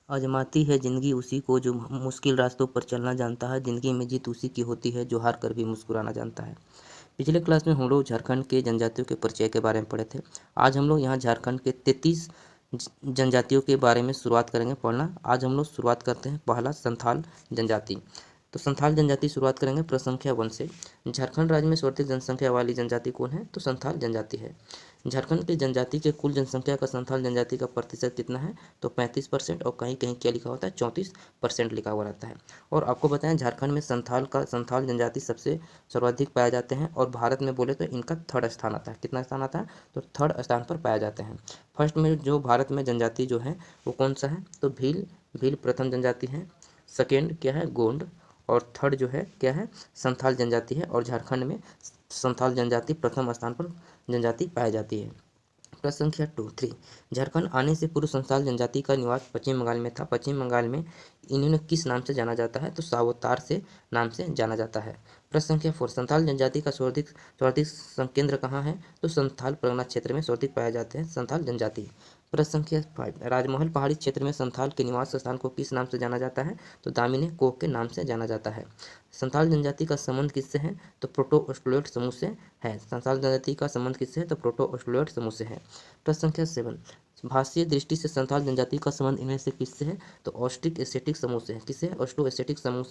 आजमाती है जिंदगी उसी को जो मुश्किल रास्तों पर चलना जानता है। जिंदगी में जीत उसी की होती है जो हार कर भी मुस्कुराना जानता है। पिछले क्लास में हम लोग झारखंड के जनजातियों के परिचय के बारे में पढ़े थे। आज हम लोग यहाँ झारखंड के 33 जनजातियों के बारे में शुरुआत करेंगे पढ़ना। आज हम लोग शुरुआत करते हैं पहला संथाल जनजाति। तो संथाल जनजाति शुरुआत करेंगे प्रश्न संख्या 1 से। झारखंड राज्य में सर्वाधिक जनसंख्या वाली जनजाति कौन है? तो संथाल जनजाति है। झारखंड की जनजाति के कुल जनसंख्या का संथाल जनजाति का प्रतिशत कितना है? तो 35%। और कहीं कहीं क्या लिखा होता है? 34% लिखा हुआ रहता है। और आपको बताएं झारखंड में संथाल जनजाति सबसे सर्वाधिक पाए जाते हैं। और भारत में बोले तो इनका 3rd स्थान आता है। कितना स्थान आता है? तो 3rd स्थान पर पाए जाते हैं। फर्स्ट में जो भारत में जनजाति जो है वो कौन सा है? तो भील प्रथम जनजाति है। सेकेंड क्या है? गोंड। और थर्ड जो है क्या है? संथाल जनजाति है। और झारखंड में संथाल जनजाति प्रथम स्थान पर जनजाति पाई जाती है। प्रश्न संख्या 3। झारखंड आने से पूर्व संथाल जनजाति का निवास पश्चिम बंगाल में था। पश्चिम बंगाल में इन्हें किस नाम से जाना जाता है? तो सावतार से नाम से जाना जाता है। प्रश्न संख्या 4। संथाल जनजाति का सर्वाधिक संकेंद्र कहाँ है? तो संथाल परगना क्षेत्र में सर्वाधिक पाए जाते हैं संथाल जनजाति। प्रश्न संख्या 5। राजमहल पहाड़ी क्षेत्र में संथाल के निवास स्थान को किस नाम से जाना जाता है? तो दामिनी कोह के नाम से जाना जाता है। संथाल जनजाति का संबंध किससे है? तो प्रोटो ऑस्ट्रेलियोइड समूह से है। संथाल जनजाति का संबंध किससे है? तो प्रोटो ऑस्ट्रेलियोइड समूह से है। प्रश्न संख्या 7। भाषीय दृष्टि से संथाल जनजाति का संबंध इनमें से किससे है? तो ऑस्ट्रिक एस्थेटिक समूह से है। किससे? ऑस्ट्रो एस्थेटिक समूह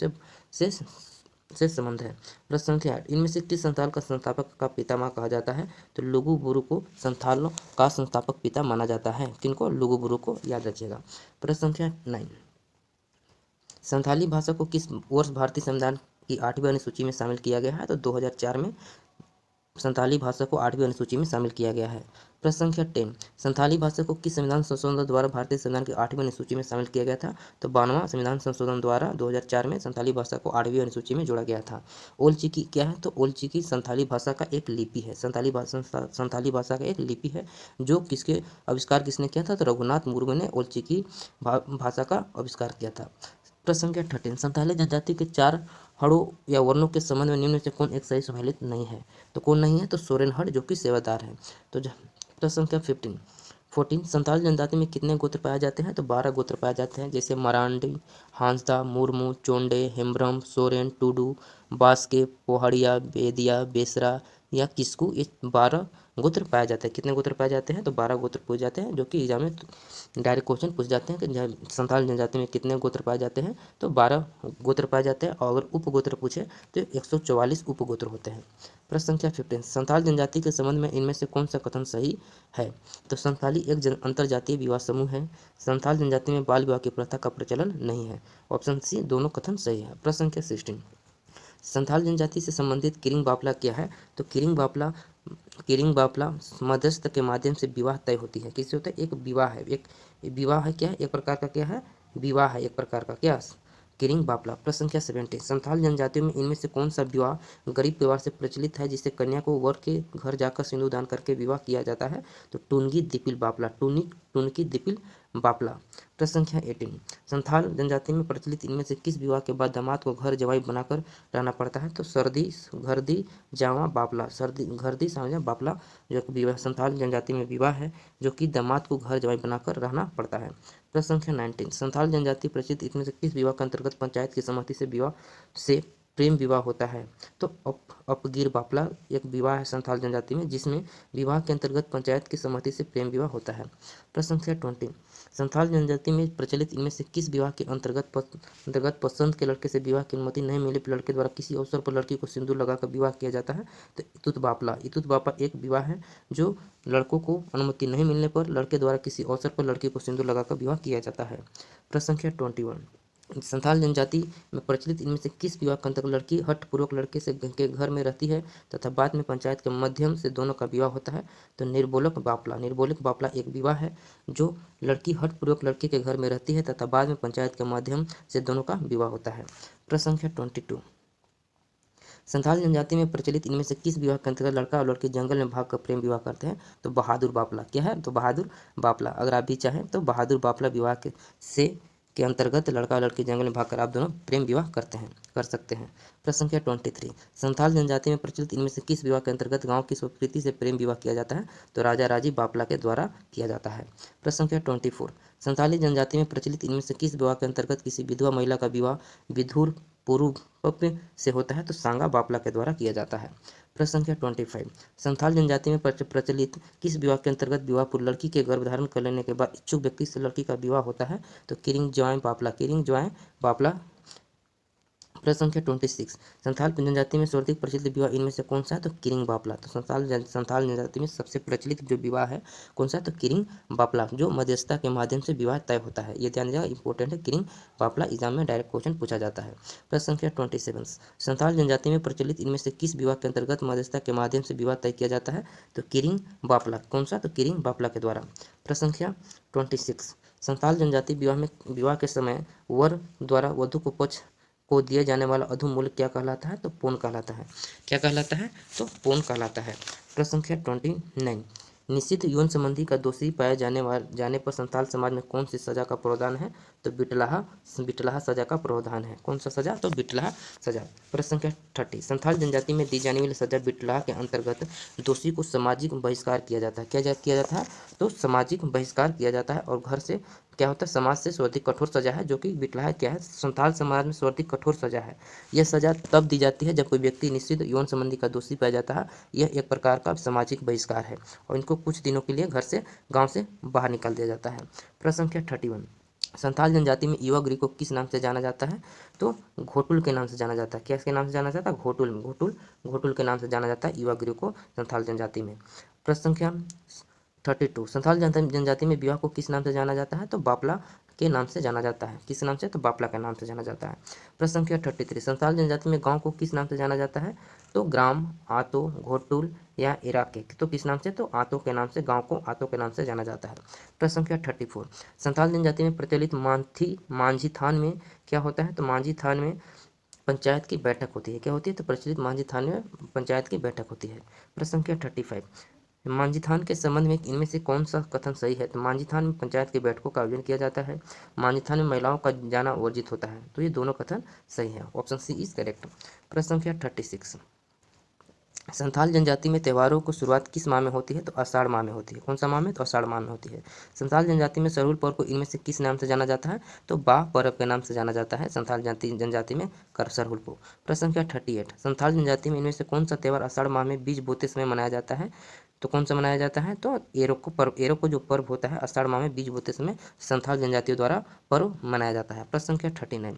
से संबंध है। प्रश्न संख्या 8। इनमें से किस संथाल का संस्थापक का पितामह कहा जाता है? तो लुगु बुरु को संथालों का संस्थापक पिता माना जाता है। किनको? लुगु बुरु को, याद रखिएगा। प्रश्न संख्या 9। संथाली भाषा को किस वर्ष भारतीय संविधान की 8वीं अनुसूची में शामिल किया गया है? तो 2004 में संथाली भाषा को 8वीं अनुसूची में शामिल किया गया है। प्रश्न संख्या 10। संथाली भाषा को किस संविधान संशोधन द्वारा भारतीय संविधान की 8वीं अनुसूची में शामिल किया गया था? तो 92वां संविधान संशोधन द्वारा 2004 में संथाली भाषा को 8वीं अनुसूची में जोड़ा गया था। ओल चिकी क्या है? तो ओल चिकी संथाली भाषा का एक लिपि है। संथाली भाषा का एक लिपि है जो किसके आविष्कार किसने किया था? तो रघुनाथ मुर्मू ने ओल चिकी भाषा का आविष्कार किया था। प्रश्न संख्या 13। संथाली जनजाति के 4 हड़ों या वर्णों के संबंध में निम्न में से कौन एक सही सम्मिलित नहीं है? तो कौन नहीं है? तो सोरेन हड़ जो कि सेवादार है। तो प्रश्न संख्या 14। संथाल जनजाति में कितने गोत्र पाए जाते हैं? तो 12 गोत्र पाए जाते हैं। जैसे मरांडी, हांसदा, मुर्मू, चोंडे, हेम्ब्रम, सोरेन, टुडू, बास्के, पोहड़िया, बेदिया, बेसरा या किस्कू, ये 12 गोत्र पाए जाते हैं। कितने गोत्र पाए जाते हैं? तो 12 गोत्र पूछ जाते हैं, जो कि एग्जाम में डायरेक्ट क्वेश्चन पूछ जाते हैं कि संथाल जनजाति में कितने गोत्र पाए जाते हैं? तो 12 गोत्र पाए जाते हैं। और अगर उपगोत्र पूछे तो 144 उपगोत्र होते हैं। प्रश्न संख्या 15। संथाल जनजाति के संबंध में इनमें से कौन सा कथन सही है? तो संथाली एक अंतरजातीय विवाह समूह है। संथाल जनजाति में बाल विवाह की प्रथा का प्रचलन नहीं है। ऑप्शन सी दोनों कथन सही है। प्रश्न संख्या 16। संथाल जनजाति से संबंधित किरिंग बापला क्या है? तो किरिंग बापला मध्यस्थ के माध्यम से विवाह तय होती है। किससे होता है? एक विवाह है। एक विवाह है क्या है? एक प्रकार का क्या है? विवाह है एक प्रकार का। क्या? किरिंग बापला। प्रश्न संख्या 17। संथाल जनजातियों में इनमें से कौन सा विवाह गरीब परिवार से प्रचलित है, जिससे कन्या को वर के घर जाकर सिंदूर दान करके विवाह किया जाता है? तो टुनगी दिपिल बापला। टुनकी दिपिल बापला। प्रश्न संख्या 18। संथाल जनजाति में प्रचलित इनमें से किस विवाह के बाद दामाद को घर जवाई बनाकर रहना पड़ता है? तो सर्दी घरदी जावा बापला। घरदी सावजा बापला जो विवाह संथाल जनजाति में विवाह है जो कि दामाद को घर जवाई बनाकर रहना पड़ता है। प्रश्न संख्या 19। संथाल जनजाति प्रचलित इसमें से किस विवाह के अंतर्गत पंचायत की सहमति से प्रेम विवाह होता है? तो अपगिर बापला एक विवाह है संथाल जनजाति में, जिसमें विवाह के अंतर्गत पंचायत की सहमति से प्रेम विवाह होता है। प्रश्न संख्या 20। संथाल जनजाति में प्रचलित इनमें से किस विवाह के अंतर्गत पसंद के लड़के से विवाह की अनुमति नहीं मिले पर लड़के द्वारा किसी अवसर पर लड़की को सिंदूर लगाकर विवाह किया जाता है? तो इतुत बापला एक विवाह है जो लड़कों को अनुमति नहीं मिलने पर लड़के द्वारा किसी अवसर पर लड़की को सिंदूर लगाकर विवाह किया जाता है। प्रश्न संख्या 21। संथाल जनजाति में प्रचलित इनमें से किस विवाह के अंतर्गत लड़की हठपूर्वक लड़के से के घर में रहती है तथा बाद में पंचायत के माध्यम से दोनों का विवाह होता है? तो निर्बोलक बापला एक विवाह है जो लड़की हठपूर्वक लड़के के घर में रहती है तथा बाद में पंचायत के माध्यम से दोनों का विवाह होता है। प्रश्न संख्या 22। संथाल जनजाति में प्रचलित इनमें से किस विवाह के अंतर्गत लड़का और लड़की जंगल में भागकर प्रेम विवाह करते हैं? तो बहादुर बापला। क्या है? तो बहादुर बापला। अगर आप भी चाहें तो बहादुर बापला विवाह के अंतर्गत लड़का और लड़की जंगल में भागकर आप दोनों प्रेम विवाह कर सकते हैं। प्रश्न संख्या 23। संथाल जनजाति में प्रचलित इनमें से किस विवाह के अंतर्गत गांव की संस्कृति से प्रेम विवाह किया जाता है? तो राजा राजी बापला के द्वारा किया जाता है। प्रश्न संख्या 24। संथाली जनजाति में प्रचलित इनमें से किस विवाह के अंतर्गत किसी विधवा महिला का विवाह विधुर पूर्व से होता है? तो सांगा बापला के द्वारा किया जाता है। प्रश्न संख्या 25, संथाल जनजाति में प्रचलित किस विवाह के अंतर्गत विवाह पूर्व लड़की के गर्भ धारण कर लेने के बाद इच्छुक व्यक्ति से लड़की का विवाह होता है? तो किरिंग ज्वाय बापला, किरिंग ज्वाय बापला। प्रश्न संख्या 26, संथाल जनजाति में सर्वाधिक प्रचलित विवाह इनमें से कौन सा है? तो किरिंग बापला। तो संथाल जनजाति में सबसे प्रचलित जो विवाह है कौन सा है? तो किरिंग बापला, जो मध्यस्थता के माध्यम से विवाह तय होता है। ये ध्यान देगा, इंपॉर्टेंट है। किरिंग बापला एग्जाम में डायरेक्ट क्वेश्चन पूछा जाता है। प्रश्न संख्या 27, संथाल जनजाति में प्रचलित इनमें से किस विवाह के अंतर्गत मध्यस्थता के माध्यम से विवाह तय किया जाता है? तो किरिंग बापला। कौन सा? तो किरिंग बापला के द्वारा। प्रश्न संख्या 26, संथाल जनजाति विवाह के समय वर द्वारा वधु को पक्ष को दिए जाने वाला अधूमूल्य क्या कहलाता है? तो पौन कहलाता है। क्या कहलाता है? तो पौन कहलाता है। प्रश्न संख्या 29, निश्चित यौन संबंधी का दोषी पाए जाने पर संथाल समाज में कौन सी सजा का प्रावधान है? तो बिटलाहा सजा का प्रावधान है। कौन सा सजा? तो बिटलाहा सजा। प्रश्न संख्या 30, संथाल जनजाति में दी जाने वाली सजा बिटलाहा के अंतर्गत दोषी को सामाजिक बहिष्कार किया जाता है। क्या किया जाता है? तो सामाजिक बहिष्कार किया जाता है। और घर से क्या होता है? समाज से सर्वाधिक कठोर सजा है, जो कि बिटलाहा क्या है? संथाल समाज में सर्वाधिक कठोर सजा है। यह सजा तब दी जाती है जब कोई व्यक्ति निश्चित यौन संबंधी का दोषी पाया जाता है। यह एक प्रकार का सामाजिक बहिष्कार है और इनको कुछ दिनों के लिए घर से गांव से बाहर निकाल दिया जाता है। प्रश्न संख्या 31, संथाल जनजाति में युवा गृह को किस नाम से जाना जाता है? तो घोटुल के नाम से जाना जाता है। क्या इसके नाम से जाना जाता है? घोटुल के नाम से जाना जाता है युवा गृह को संथाल जनजाति में। प्रश्न संख्या 32, संथाल जनजाति में विवाह को किस नाम से जाना जाता है? तो बापला के नाम से जाना जाता है। किस नाम से? तो बापला के नाम से जाना जाता है। प्रश्न संख्या 33, संथाल जनजाति में गांव को किस नाम से जाना जाता है? तो ग्राम, आतो, घोटुल या इराके। तो किस नाम से? तो आतो के नाम से, गांव को आतो के नाम से जाना जाता है। प्रश्न संख्या 34, संथाल जनजाति में प्रचलित मांझी थान में क्या होता है? तो मांझी थान में पंचायत की बैठक होती है। क्या होती है? तो प्रचलित मांझी थान में पंचायत की बैठक होती है। प्रश्न संख्या 35, मांझीथान के संबंध में इनमें से कौन सा कथन सही है? तो मांझीथान में पंचायत की बैठकों का आयोजन किया जाता है। मांझीथान में महिलाओं का जाना वर्जित होता है। तो ये दोनों कथन सही है। Option C is correct. प्रश्न संख्या 36, संथाल जनजाति में त्योहारों की शुरुआत किस माह में होती है? तो आषाढ़ माह में होती है। कौन सा माह में? तो आषाढ़ माह में होती है। संथाल जनजाति में सरहुल पर्व को इनमें से किस नाम से जाना जाता है? तो बाह पर्व के नाम से जाना जाता है संथाल जनजाति में सरहुल को। प्रश्न संख्या 38, संथाल जनजाति में इनमें से कौन सा त्यौहार आषाढ़ माह में बीज बोते समय मनाया जाता है? तो कौन सा मनाया जाता है? तो एरो को जो पर्व होता है आषाढ़ माह में बीज बोते समय संथाल जनजातियों द्वारा पर्व मनाया जाता है। प्रश्न संख्या 39,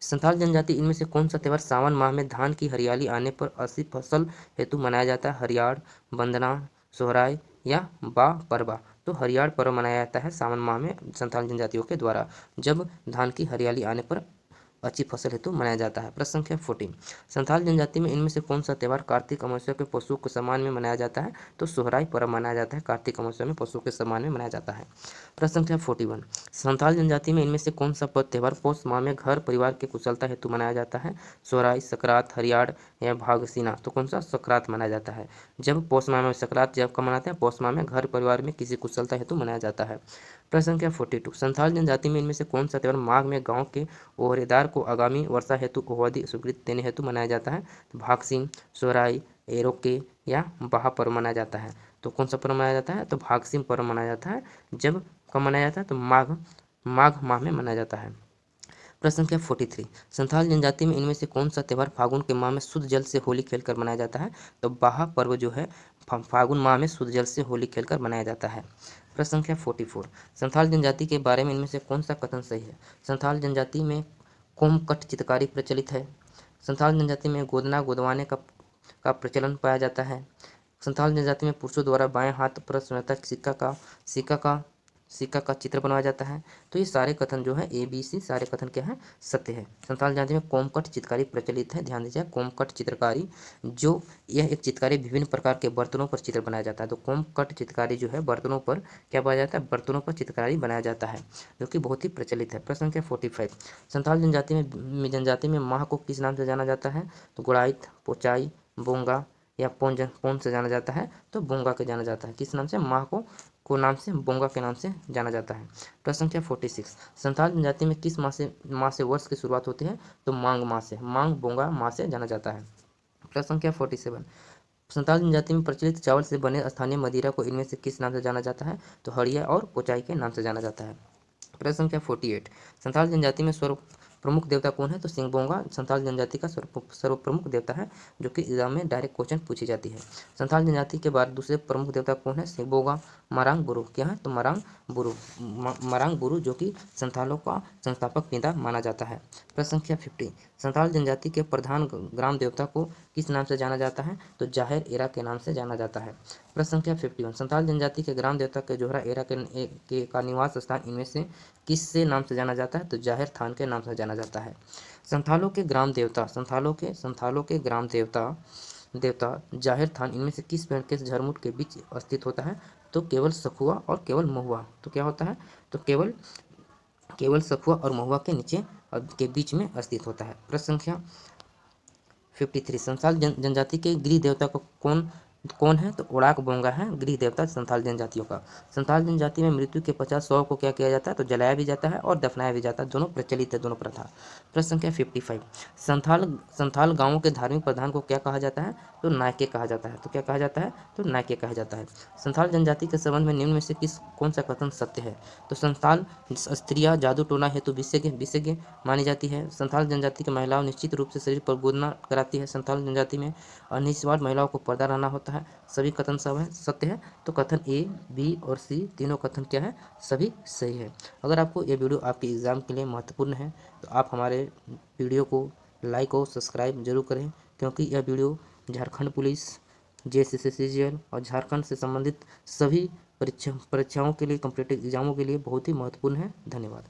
संथाल जनजाति इनमें से कौन सा त्यौहार सावन माह में धान की हरियाली आने पर अच्छी फसल हेतु मनाया जाता है? हरियाण, वंदना, सोहराय या बा परबा। तो हरियाण पर्व मनाया जाता है सावन माह में संथाल जनजातियों के द्वारा, जब धान की हरियाली आने पर अच्छी फसल हेतु मनाया जाता है। प्रश्न संख्या 14, संथाल जनजाति में इनमें से कौन सा त्यौहार कार्तिक अमावस्या के पशु के सम्मान में मनाया जाता है? तो सोहराय पर्व मनाया जाता है कार्तिक अमावस्या में पशु के सम्मान में मनाया जाता है। प्रश्न संख्या 41, संथाल जनजाति में इनमें से कौन सा त्यौहार पौष माह में घर परिवार की कुशलता हेतु मनाया जाता है? सोहराय, सकरात, हरियाण या भागसीना। तो कौन सा? सकरात मनाया जाता है। जब पौष माह में सकरात जब कब मनाते हैं? पौष माह में घर परिवार में किसी कुशलता हेतु मनाया जाता है। प्रश्न संख्या 42, संथाल जनजाति में इनमें से कौन सा त्यौहार माघ में गांव के ओहरेदार को आगामी वर्षा हेतु ओहदी स्वीकृति देने हेतु मनाया जाता है? तो भागसीन, सोहराय, एरोके या बाहा पर्व मनाया जाता है। तो कौन सा पर्व मनाया जाता है? तो भागसीन पर्व मनाया जाता है। जब कब मनाया जाता है? तो माघ माह में मनाया जाता है। प्रश्न संख्या 43, संथाल जनजाति में इनमें से कौन सा त्यौहार फागुन के माह में शुद्ध जल से होली खेलकर मनाया जाता है? तो बाहा पर्व जो है फागुन माह में शुद्ध जल से होली खेलकर मनाया जाता है। प्रश्न संख्या 44, संथाल जनजाति के बारे में इनमें से कौन सा कथन सही है? संथाल जनजाति में कोमकट चित्रकारी प्रचलित है। संथाल जनजाति में गोदना गोदवाने का प्रचलन पाया जाता है। संथाल जनजाति में पुरुषों द्वारा बाएं हाथ पर स्वतंत्रता सिक्का का चित्र बनाया जाता है। तो ये सारे कथन जो है ABC सारे कथन क्या है? सत्य है। संथाल जनजाति में कोमकट चित्रकारी प्रचलित है। ध्यान दीजिए, कोमकट चित्रकारी जो यह एक चित्रकारी विभिन्न प्रकार के बर्तनों पर चित्र बनाया जाता है। तो कोमकट चित्रकारी जो है बर्तनों पर क्या बनाया जाता है? बर्तनों पर चित्रकारी बनाया जाता है, जो कि बहुत ही प्रचलित है। प्रश्न संख्या 45, संथाल जनजाति में माह को किस नाम से जाना जाता है? तो गुड़ाइत, पोचाई, बोंगा या पौन से जाना जाता है? तो बोंगा के जाना जाता है। किस नाम से? माह को नाम से बोंगा के नाम से जाना जाता है। प्रश्न संख्या 46, संथाल जनजाति में किस माह से वर्ष की शुरुआत होती है? तो मांग माह से, मांग बोंगा माह से जाना जाता है। प्रश्न संख्या 47, संथाल जनजाति में प्रचलित चावल से बने स्थानीय मदिरा को इनमें से किस नाम से जाना जाता है? तो हड़िया और पोचाई के नाम से जाना जाता है। प्रश्न संख्या 48, संथाल जनजाति में सर्व प्रमुख देवता कौन है? तो सिंगबोंगा संथाल जनजाति का सर्व प्रमुख देवता है, जो कि एग्जाम में डायरेक्ट क्वेश्चन पूछी जाती है। संथाल जनजाति के बाद दूसरे प्रमुख देवता कौन है? सिंगबोंगा मारांग बुरु। क्या है? तो मारांग बुरु, जो कि संथालों का संस्थापक पिता माना जाता है। प्रश्न संख्या 50, संथाल जनजाति के प्रधान ग्राम देवता को किस नाम से जाना जाता है? तो जाहिर एरा के नाम से जाना जाता है। प्रश्न संख्या 51, संथाल जनजाति के ग्राम देवता के जोहरा एरा का निवास स्थान इनमें से किससे नाम से जाना जाता है? तो जाहिर थान के नाम से जाना जाता है। संथालों के ग्राम देवता ग्राम देवता जाहिर थान इनमें से किस पेड़ के झरमुट के बीच स्थित होता है? तो केवल सखुआ और केवल महुआ। तो क्या होता है? तो केवल सखुआ और महुआ के नीचे के बीच में स्थित होता है। प्रश्न संख्या 53, संथाल जनजाति के गृह देवता को कौन है? तो ओड़ाक बोंगा है गृह देवता संथाल जनजातियों का। संथाल जनजाति में मृत्यु के 50 शव को क्या किया जाता है? तो जलाया भी जाता है और दफनाया भी जाता है, दोनों प्रचलित है, दोनों प्रथा। प्रश्न संख्या 55, संथाल गांवों के धार्मिक प्रधान को क्या कहा जाता है? तो नायके कहा जाता है। तो क्या कहा जाता है? तो नायके कहा जाता है। संथाल जनजाति के संबंध में निम्न में से कौन सा कथन सत्य है? तो संथाल स्त्रियां जादू टोना हेतु विशेषज्ञ मानी जाती है। संथाल जनजाति की महिलाओं निश्चित रूप से शरीर पर गोदना कराती है। संथाल जनजाति में अनिवार्य महिलाओं को पर्दा रहना होता है। सभी कथन सब है सत्य है। तो कथन ए, बी और सी तीनों कथन क्या है? सभी सही है। अगर आपको ये वीडियो आपके एग्जाम के लिए महत्वपूर्ण है तो आप हमारे वीडियो को लाइक और सब्सक्राइब जरूर करें, क्योंकि यह वीडियो झारखंड पुलिस, JSSCGL और झारखंड से संबंधित सभी परीक्षाओं के लिए, कॉम्पिटिटिव एग्जामों के लिए बहुत ही महत्वपूर्ण है। धन्यवाद।